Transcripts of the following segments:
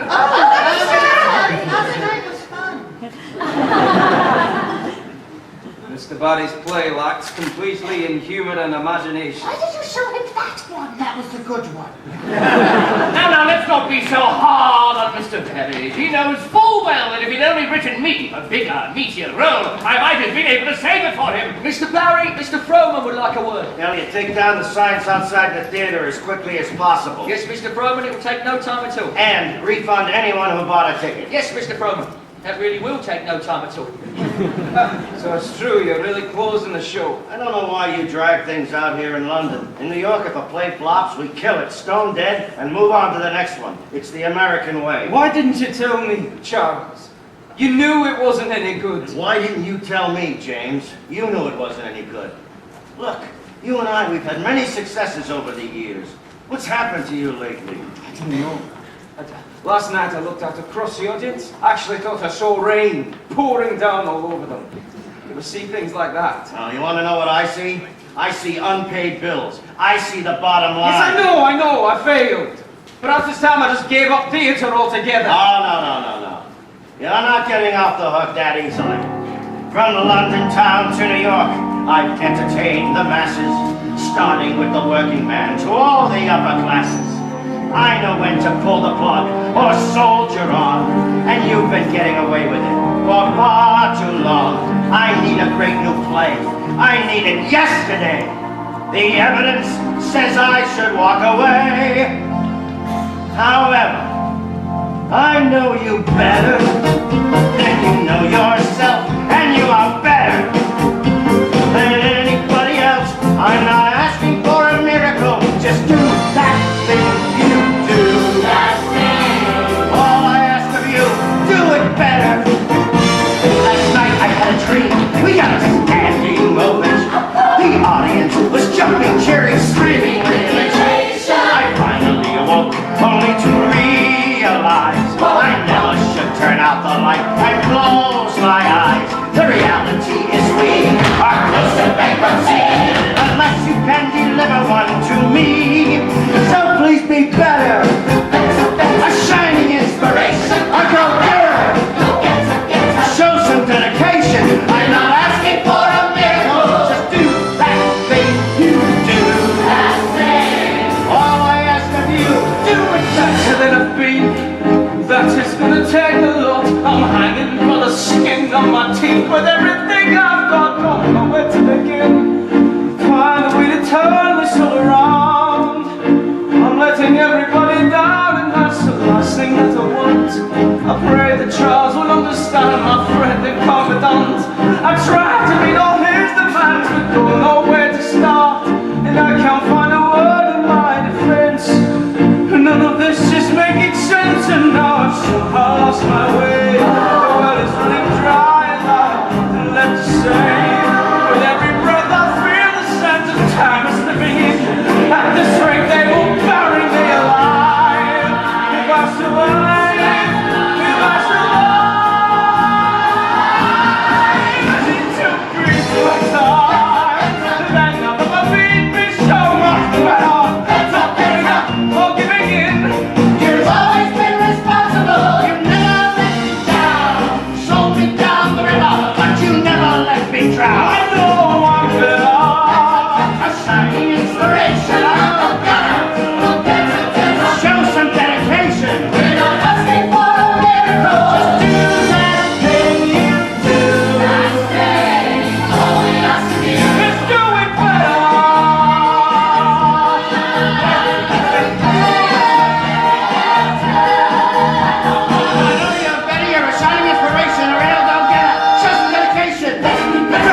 Last night was fun. Mr. Barry's play lacks completely in humour and imagination. Why did you show him that one? That was the good one. Now, let's not be so hard on Mr. Berry. He knows full well that if he'd only written me a bigger, meatier role, I might have been able to save it for him. Mr. Barry, Mr. Frohman would like a word. Elliot, take down the signs outside the theater as quickly as possible. Yes, Mr. Frohman, it will take no time at all. And refund anyone who bought a ticket. Yes, Mr. Frohman, that really will take no time at all. So it's true, you're really closing the show. I don't know why you drag things out here in London. In New York, if a play flops, we kill it, stone dead, and move on to the next one. It's the American way. Why didn't you tell me, Charles? You knew it wasn't any good. Why didn't you tell me, James? You knew it wasn't any good. Look, you and I, we've had many successes over the years. What's happened to you lately? I don't know. Last night I looked out across the audience. I actually thought I saw rain pouring down all over them. You ever see things like that? Oh, you want to know what I see? I see unpaid bills. I see the bottom line. Yes, I know, I failed. Perhaps this time I just gave up theatre altogether. Oh, no. You're not getting off the hook that easily. From London town to New York, I've entertained the masses, starting with the working man to all the upper classes. I know when to pull the plug or soldier on, and you've been getting away with it for far too long. I need a great new play. I need it yesterday. The evidence says I should walk away. However, I know you better than you know yourself, and you are better than anybody else. I'm not asking for a miracle, just do that thing you do. That thing. All I ask of you, do it better. Last night I had a dream. We got a standing ovation. The audience was jumping, cheering, screaming with elation. I finally awoke, only to realize I never should turn out the light. I close my eyes. The reality is we are close to bankruptcy, unless you can deliver one to me. So please be better. A shining inspiration. A go-getter. Show some dedication. I'm not asking for a miracle. Just do that thing you do. That thing. All I ask of you, do it better than a beat. That is gonna take a lot. I'm hanging for the skin on my teeth with everything I've got. Don't know where to begin. Find a way to turn this all around. I'm letting everybody down, and that's the last thing that I want. I pray that Charles will understand, my friend and confidant. I try to meet all his demands, but don't know where to start. And I can't find a word in my defense. None of this is making sense, and now I've somehow lost my way. The well is running dry, and I've nothing left to say. With every breath I feel the sense of time is slipping in. At this rate they will bury me alive. If I survive, if I survive, I need to breathe my time. That none of my feet be so much better. Not giving up or giving in. You've always been responsible. You never let me down. Sold me down the river, but you never let me drown. I know I'm better. A shining inspiration. Show some dedication. We're not asking for a miracle. Just do that thing you do. That thing. All we ask of you is do it better. I know you're better. You're a shining inspiration. A real go-getter. Show some dedication. Better.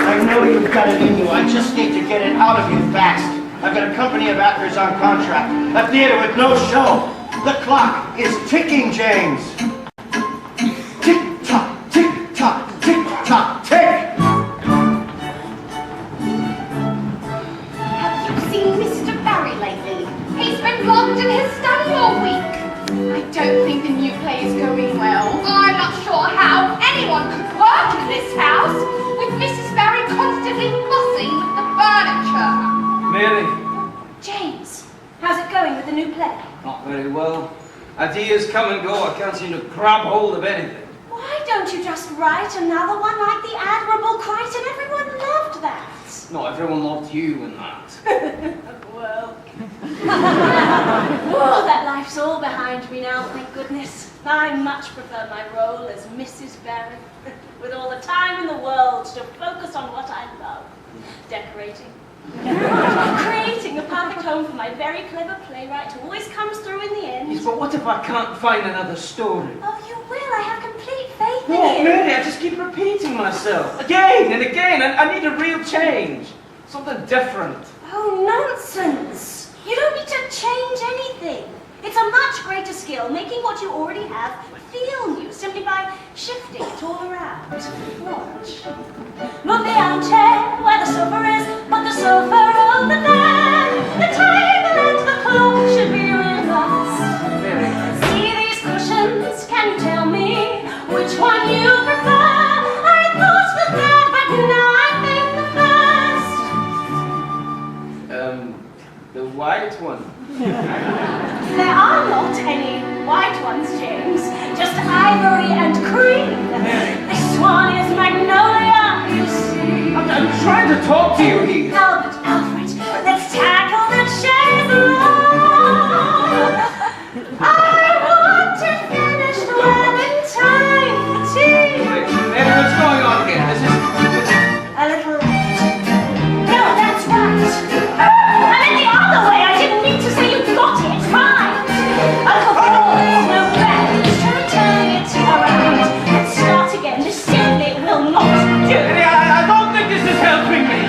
I know you've got it in you. I just need to get it out of you fast. I've got a company of actors on contract. A theater with no show. The clock is ticking, James. Tick-tock, tick-tock, tick-tock, tick. Have you seen Mr. Barry lately? He's been locked in his study all week. I don't think the new play is going well. I'm not sure how anyone could work in this house. Mary. James, how's it going with the new play? Not very well. Ideas come and go. I can't seem to grab hold of anything. Why don't you just write another one like the Admirable Crichton? Everyone loved that. Not everyone loved you and that. Well. Oh, that life's all behind me now, thank goodness. I much prefer my role as Mrs. Barry, with all the time in the world to focus on what I love. Decorating. Creating a perfect home for my very clever playwright who always comes through in the end. Yes, but what if I can't find another story? Oh, you will. I have complete faith in What, you. Mary? I just keep repeating myself. Again and again. I need a real change. Something different. Oh, nonsense. You don't need to change anything. It's a much greater skill making what you already have feel new simply by shifting it all around. Watch. Move the armchair where the sofa is, put the sofa over there. The table and the clock should be reversed. Mary. See these cushions, can you tell me which one you prefer? I thought the third, but now I think the first. The white one. There are not any white ones, James. Just ivory and cream. This one is magnolia, you see. I'm trying to talk to you here. Albert, Alfred, let's tackle the chaise along. I want to finish well in time for tea. Mary, what's going on here? This is... A little late. No, that's right. I meant the other way. I didn't mean to say you got it. Fine. Uncle Paul's no bad. Just turn it around. Let's start again. This simply will not do. Mary, I don't think this is helping me.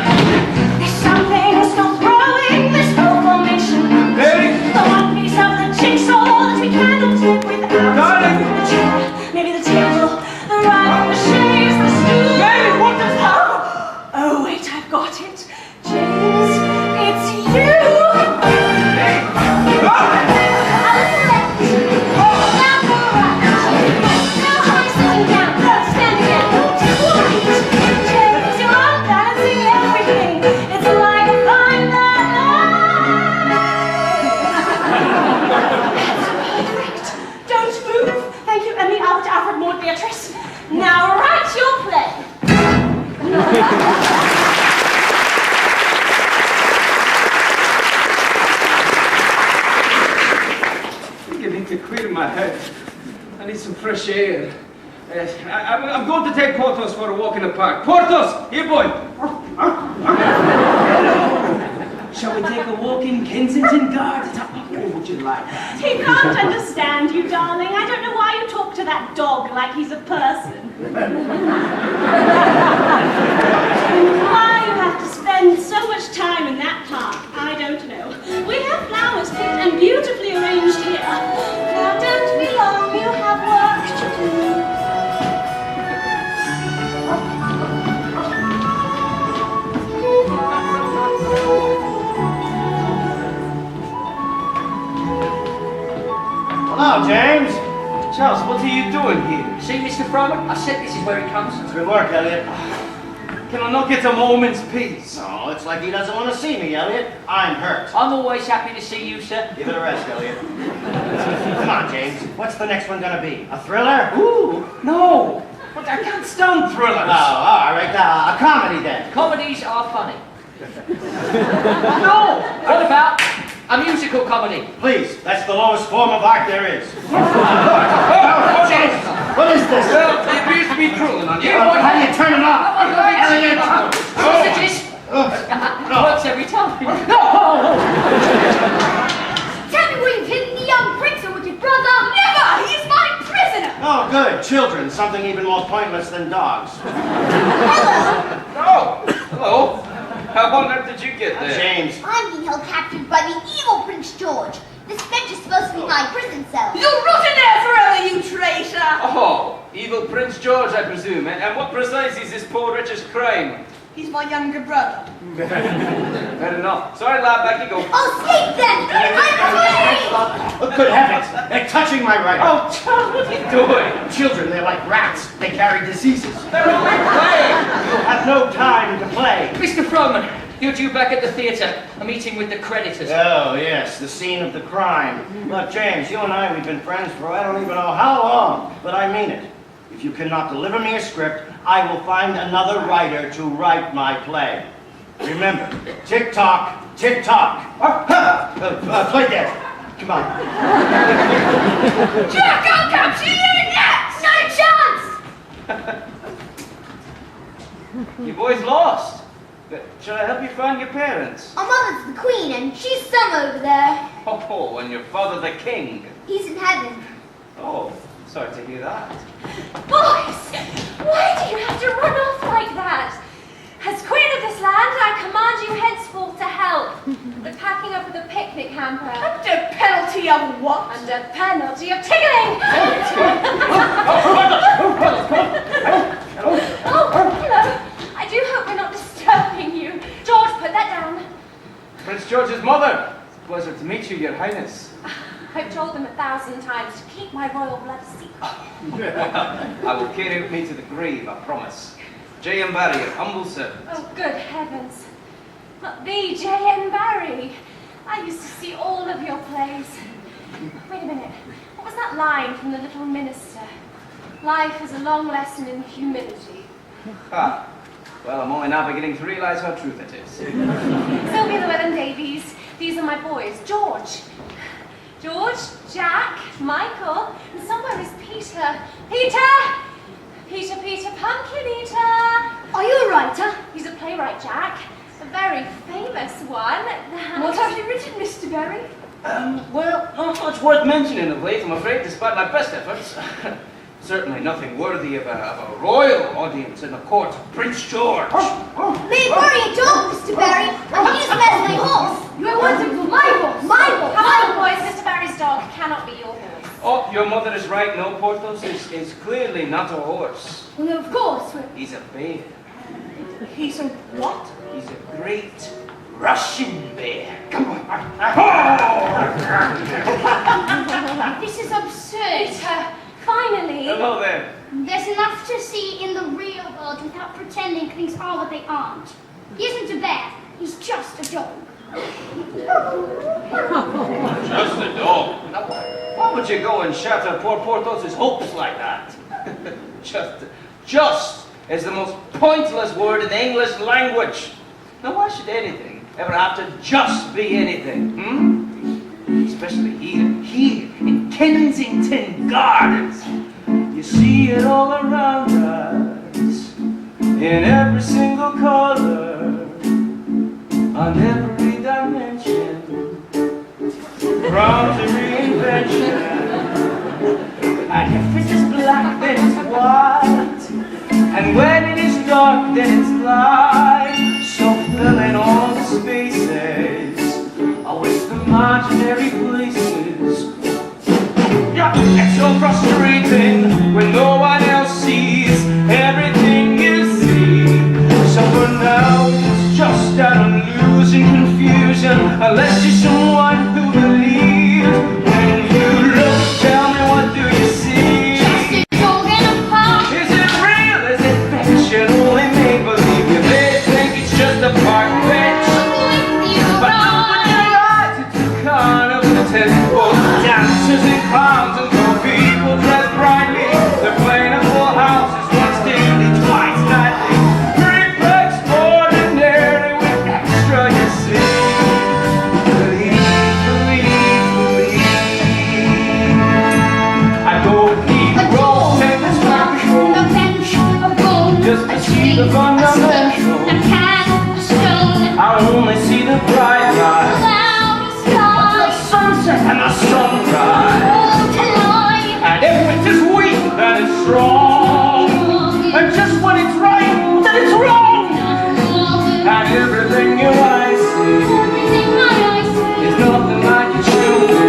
There's something still throwing this whole formation. Mary. The one piece of the jigsaw that we cannot live without. Darling. The chair, maybe the table, the rug, the chaise, the stool. Mary, what is that? Oh, wait, I've got it. James, it's you! A little left. Now go right. No high sitting down. Stand again. Wait. James, you're unbalancing everything. It's like a fine Perfect. Don't move. Thank you, Emily, Albert, Alfred, Maud, Beatrice. Now write your play. I need to clear my head. I need some fresh air. I'm going to take Porthos for a walk in the park. Porthos! Here, boy! Shall we take a walk in Kensington Gardens? What would you like? He can't understand you, darling. I don't know why you talk to that dog like he's a person. Why you have to spend so much time in that park, I don't know. We have flowers picked and beautifully arranged here. Now don't be long, you have work to do. Hello, James. Charles, what are you doing here? See, Mr. Froman? I said this is where he comes. Good work, Elliot. Can I not get a moment's peace? No, it's like he doesn't want to see me, Elliot. I'm hurt. I'm always happy to see you, sir. Give it a rest, Elliot. Come on, James. What's the next one gonna be? A thriller? Ooh, no! But I can't stand thrillers. Oh, all right. A comedy then. Comedies are funny. No! What about a musical comedy? Please, that's the lowest form of art there is. James! What is this? Well, it appears to be drooling on you. How do you turn it off? Elliot! Sausages? Works every time. Tell me where you've hidden the young prince or with your brother. Never! He's my prisoner! Oh, good. Children. Something even more pointless than dogs. Oh, hello. How on earth did you get there? James. I'm being held captive by the evil Prince George. This bench is supposed to be my prison cell. You'll rot in there forever, you traitor! Oh, evil Prince George, I presume. And what precisely is this poor wretch's crime? He's my younger brother. Fair enough. Sorry, lad, back you go. Oh, sleep then! I'm free! Oh, good heavens. They're touching my right. Oh, Charles, what are you doing? Children, they're like rats. They carry diseases. They're only playing. You have no time to play. Mr. Froman, You're due back at the theatre, a meeting with the creditors. Oh, yes, the scene of the crime. Look, James, you and I, we've been friends for I don't even know how long, but I mean it. If you cannot deliver me a script, I will find another writer to write my play. Remember, tick-tock, tick-tock. Play dead. Come on. Jack, I'll capture you next! Not a chance! You boys lost. But shall I help you find your parents? Our mother's the queen, and she's some over there. Oh, and your father the king. He's in heaven. Oh, sorry to hear that. Boys, why do you have to run off like that? As queen of this land, I command you henceforth to help. The packing up of the picnic hamper. Under penalty of what? Under penalty of tickling. Oh, hello. I do hope we're not disturbing you. George, put that down. Prince George's mother. It's a pleasure to meet you, your highness. I've told them 1,000 times to keep my royal blood secret. I will carry with me to the grave, I promise. J.M. Barry, your humble servant. Oh, good heavens. Not the J.M. Barry. I used to see all of your plays. Wait a minute. What was that line from The Little Minister? Life is a long lesson in humility. Ah, well, I'm only now beginning to realize how true that is. Sylvia Llewellyn Davies. These are my boys. George, Jack, Michael, and somewhere is Peter. Peter, Pumpkin Eater. Are you a writer? He's a playwright, Jack. A very famous one. What have you written, Mr. Berry? Well, not much worth mentioning of late, I'm afraid, despite my best efforts. Certainly nothing worthy of a royal audience in the court of Prince George. May worry at all, Mr. Berry, and he's led my horse. You are wanting for my horse. My horse. Come on, boys. Mr. Barry's dog cannot be your horse. Oh, your mother is right. No, Porthos is clearly not a horse. Well, no, of course. He's a bear. He's a what? He's a great Russian bear. Come on. This is absurd. Peter, finally. Hello there. There's enough to see in the real world without pretending things are what they aren't. He isn't a bear. He's just a dog. Just a dog. Now, why would you go and shatter poor Porthos's hopes like that? Just is the most pointless word in the English language. Now, why should anything ever have to just be anything? Especially here in Kensington Gardens. You see it all around us, in every single color, on every dimension, from to reinvention. And if it is black, then it's white, and when it is dark, then it's light. So fill in all the spaces, with the imaginary places. Yeah, it's so frustrating when no one else sees everything you see. So for now, it's just an illusion, confusion, unless you're someone who believes. When you look, tell me, what do you see? Just a dog in a park. Is it real? Is it fiction? Only make believe. You may think it's just a park bench, but open your eyes, it's a carnival temple. Dancers and clowns and poor people dressed brightly. They're playing a full house once daily, twice nightly. Pre-prex ordinary with extra, you see. Believe. I don't need A roll, dog, tennis, a rock, control, a bench, a bone, just to a see the tree, fundamentals. a cat, a stone, I only see the bright a light, cloud, a the sky, sunset and the sunrise. all to lie. And if it is weak, then it's strong. And just when it's right, then it's wrong. And everything your eyes see is nothing like it should be.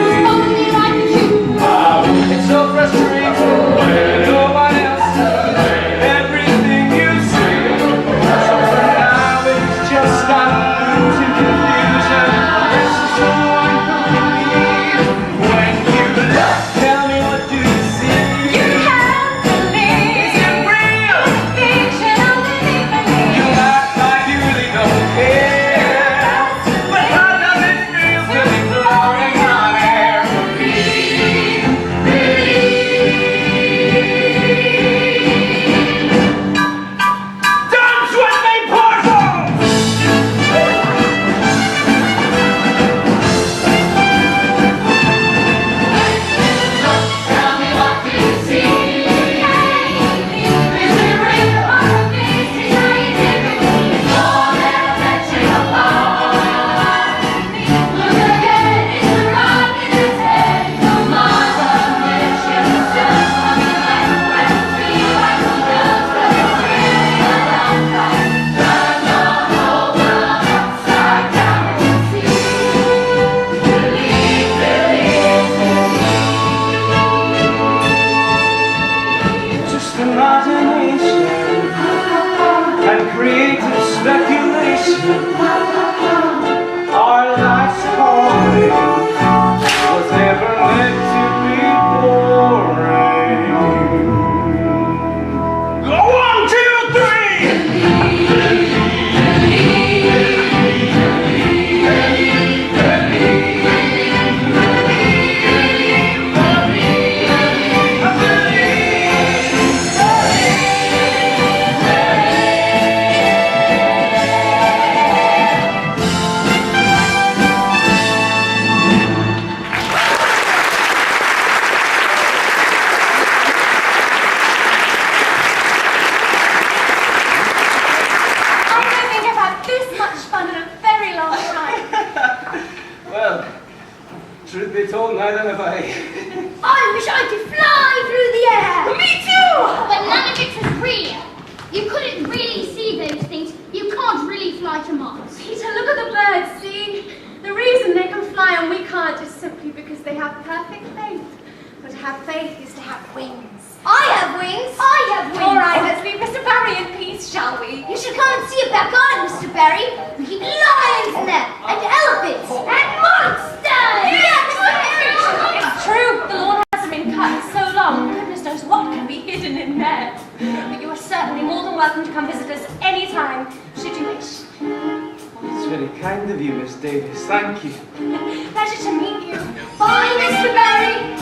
It's so frustrating when no one else sees everything you see. So for now it's just an illusion, confusion. This is someone who believes. When you look, tell me, what do you see? You can't believe. creative speculation. Our life's calling was never meant to be boring. Go 1, 2, 3! Truth be told, neither have I. I wish I could fly through the air. Me too! But none of it was real. You couldn't really see those things. You can't really fly to Mars. Peter, look at the birds, see? The reason they can fly and we can't is simply because they have perfect faith. But to have faith is to have wings. I have wings. I have wings. All right, let's leave Mr. Barry in peace, shall we? You should come and see about God, Mr. Barry. We keep lions in there, and elephants, and monsters. Yeah, Mr. Barry. It's true, the lawn hasn't been cut in so long. Goodness knows what can be hidden in there. But you are certainly more than welcome to come visit us any time, should you wish. It's very kind of you, Miss Davis. Thank you. Pleasure to meet you. Bye, Mr. Barry.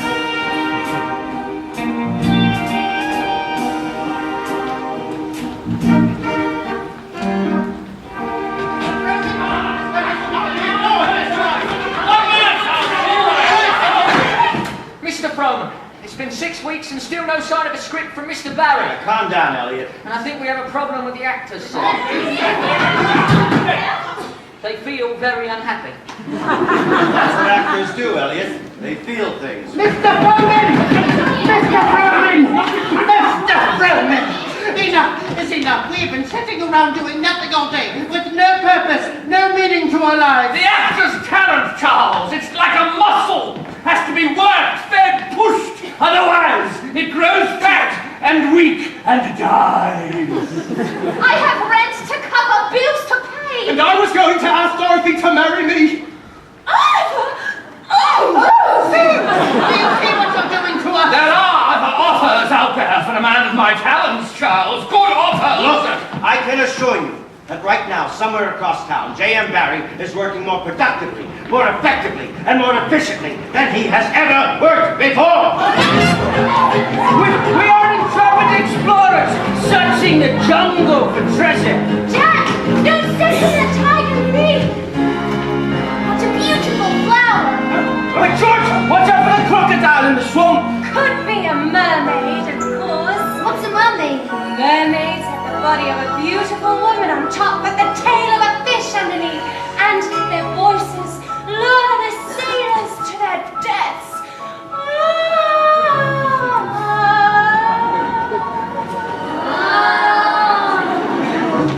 Mr. Froman, it's been 6 weeks and still no sign of a script from Mr. Barry. Calm down, Elliot. And I think we have a problem with the actors, sir. They feel very unhappy. That's what actors do, Elliot. They feel things. Mr. Froman! Mr. Froman! Mr. Froman! Enough is enough. We've been sitting around doing nothing all day, with no purpose, no meaning to our lives. The actor's talent, Charles. It's like a muscle. Has to be worked, fed, pushed. Otherwise, it grows fat and weak and dies. I have rent to cover, bills to pay. And I was going to ask Dorothy to marry me. Do you see what you're doing to us? There are other offers out there for a man of my talents, Charles. Good offers. Look, I can assure you that right now, somewhere across town, J.M. Barry is working more productively, more effectively, and more efficiently than he has ever worked before. We are intrepid explorers, searching the jungle for treasure. Jack, don't sit in the tiger tree. What a beautiful flower. Wait, George, watch out for the crocodile in the swamp. Could be a mermaid, of course. What's a mermaid? Mermaids have the body of a beautiful woman on top, but the tail of a fish underneath, and their voices lure the sailors to their deaths.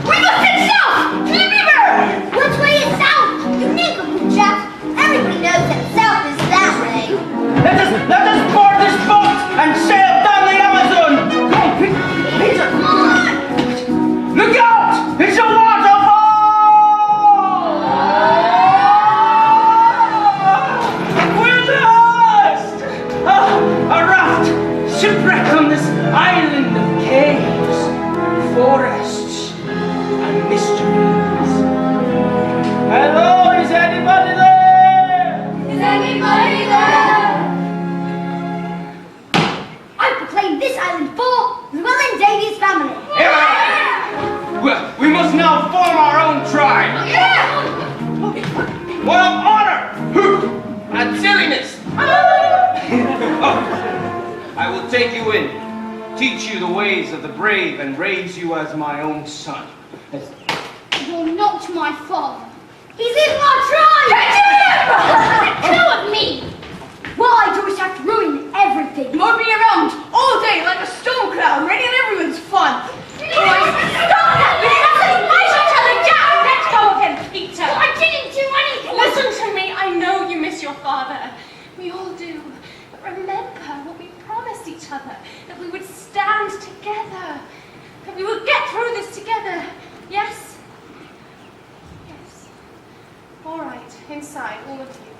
We must head south to the river. Which way is south? You nincompoop, Jack. Everybody knows that south is that way. Let us board this boat and sail down the Amazon. Come, Peter. Come on. Look out! It's a waterfall! We're lost! A raft, shipwreck on this island of caves, forests, and mysteries. Hello, is anybody there? Is anybody there? I proclaim this island for Llewellyn Davies' family. Well, we must now form our own tribe. Yeah! What of honor, hoop, and silliness. Oh, I will take you in, teach you the ways of the brave, and raise you as my own son. You're not my father. He's in my tribe! Get him! Let go of me! Why do we have to ruin everything? You'll be around all day like a storm cloud, raining everyone's fun. Stop that! We mustn't fight each other, Jack! Let go of him, Peter! I didn't do anything! Listen to me, I know you miss your father. We all do. But remember what we promised each other, that we would stand together, that we would get through this together. Yeah? inside, all of you.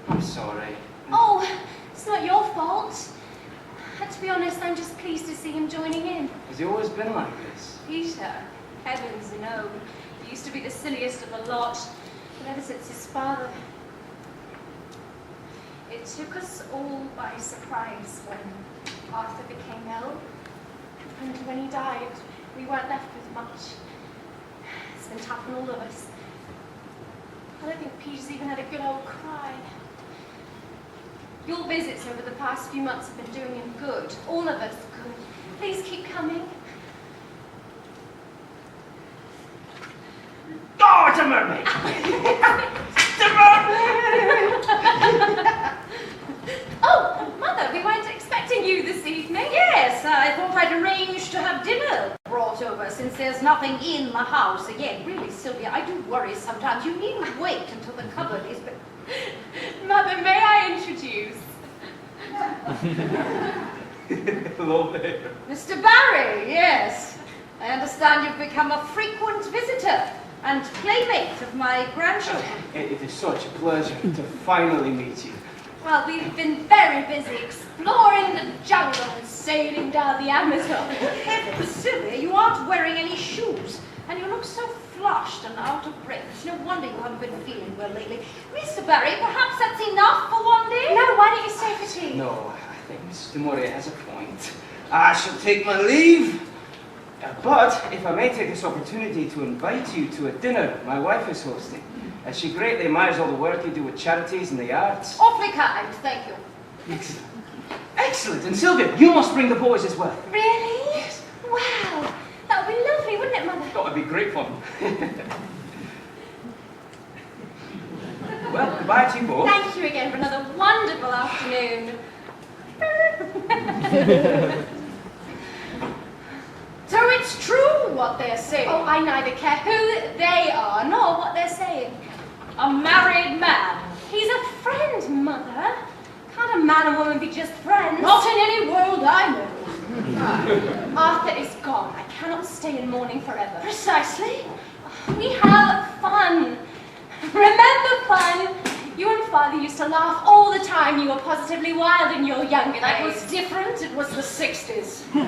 I'm sorry. Oh, it's not your fault. To be honest, I'm just pleased to see him joining in. Has he always been like this? Peter, heavens no. He used to be the silliest of the lot, but ever since his father... It took us all by surprise when Arthur became ill. And when he died, we weren't left with much. It's been tough on all of us. I don't think Peter's even had a good old cry. Your visits over the past few months have been doing him good. All of us good. Please keep coming. Oh, it's a mermaid! It's a mermaid! Oh, Mother, we weren't expecting you this evening. Yes, I thought I'd arrange to have dinner brought over since there's nothing in the house. Again, really, Sylvia, I do worry sometimes. You needn't wait until the cupboard is... Mother, may I introduce? Hello there. Mr. Barry, yes. I understand you've become a frequent visitor and playmate of my grandchildren. It is such a pleasure to finally meet you. Well, we've been very busy exploring the jungle and sailing down the Amazon. Heavens, Sylvia, you aren't wearing any shoes, and you look so flushed and out of breath. It's no wonder you haven't been feeling well lately. Mr. Barry, perhaps that's enough for one day? No, why don't you stay for tea? No, I think Mrs. de Moray has a point. I shall take my leave. But if I may take this opportunity to invite you to a dinner my wife is hosting. She greatly admires all the work you do with charities and the arts. Awfully kind, thank you. Excellent. Excellent. And Sylvia, you must bring the boys as well. Really? Yes. Wow. That would be lovely, wouldn't it, Mother? That would be great fun. Well, goodbye to you both. Thank you again for another wonderful afternoon. So it's true what they're saying. Oh, I neither care who they are nor what they're saying. A married man. He's a friend, Mother. Can't a man and woman be just friends? Not in any world I know. Arthur is gone. I cannot stay in mourning forever. Precisely. We have fun. Remember fun? You and Father used to laugh all the time. You were positively wild in your younger That days. was different. It was the 60s. The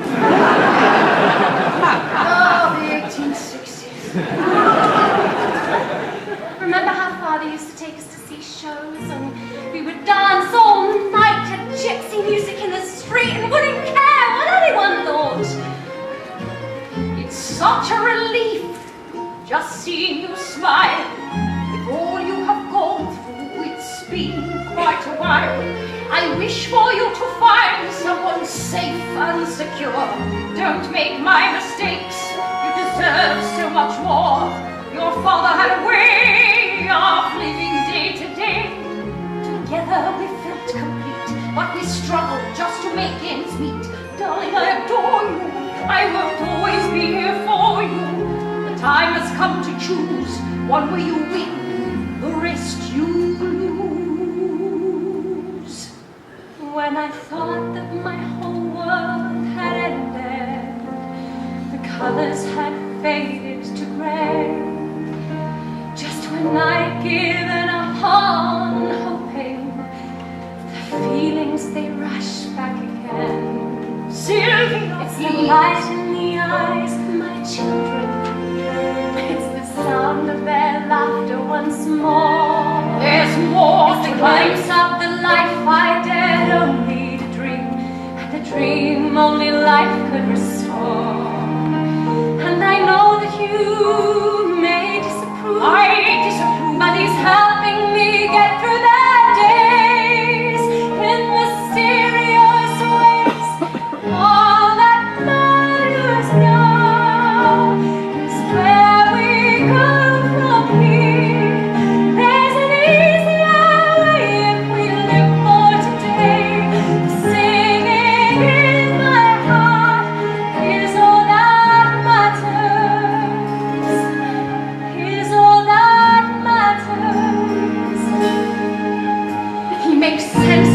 1860s. Remember how Father used to take us to see shows and we would dance all night to gypsy music in the street and wouldn't care what anyone thought. It's such a relief just seeing you smile. With all you have gone through, it's been quite a while. I wish for you to find someone safe and secure. Don't make my mistakes. You deserve so much more. Your father had a way of living day to day. Together we felt complete, but we struggled just to make ends meet. Darling, I adore you. I won't always be here for you. The time has come to choose. One way you win, the rest you lose. When I thought that my whole world had ended, the colors had faded to gray. Just when I'd given up on hoping, the feelings they rush back again. Sylvia, It's the light in the eyes of my children. It's the sound of their laughter once more. there's more It's to the life. glimpse of the life I dared only to dream, and the dream only life could restore. And I know that you may disapprove, but he's helping me get through the days in mysterious ways. All that matters now is where we go from here. There's an easier way if we live for today. Singing in my heart is all that matters. Is all that matters. He makes sense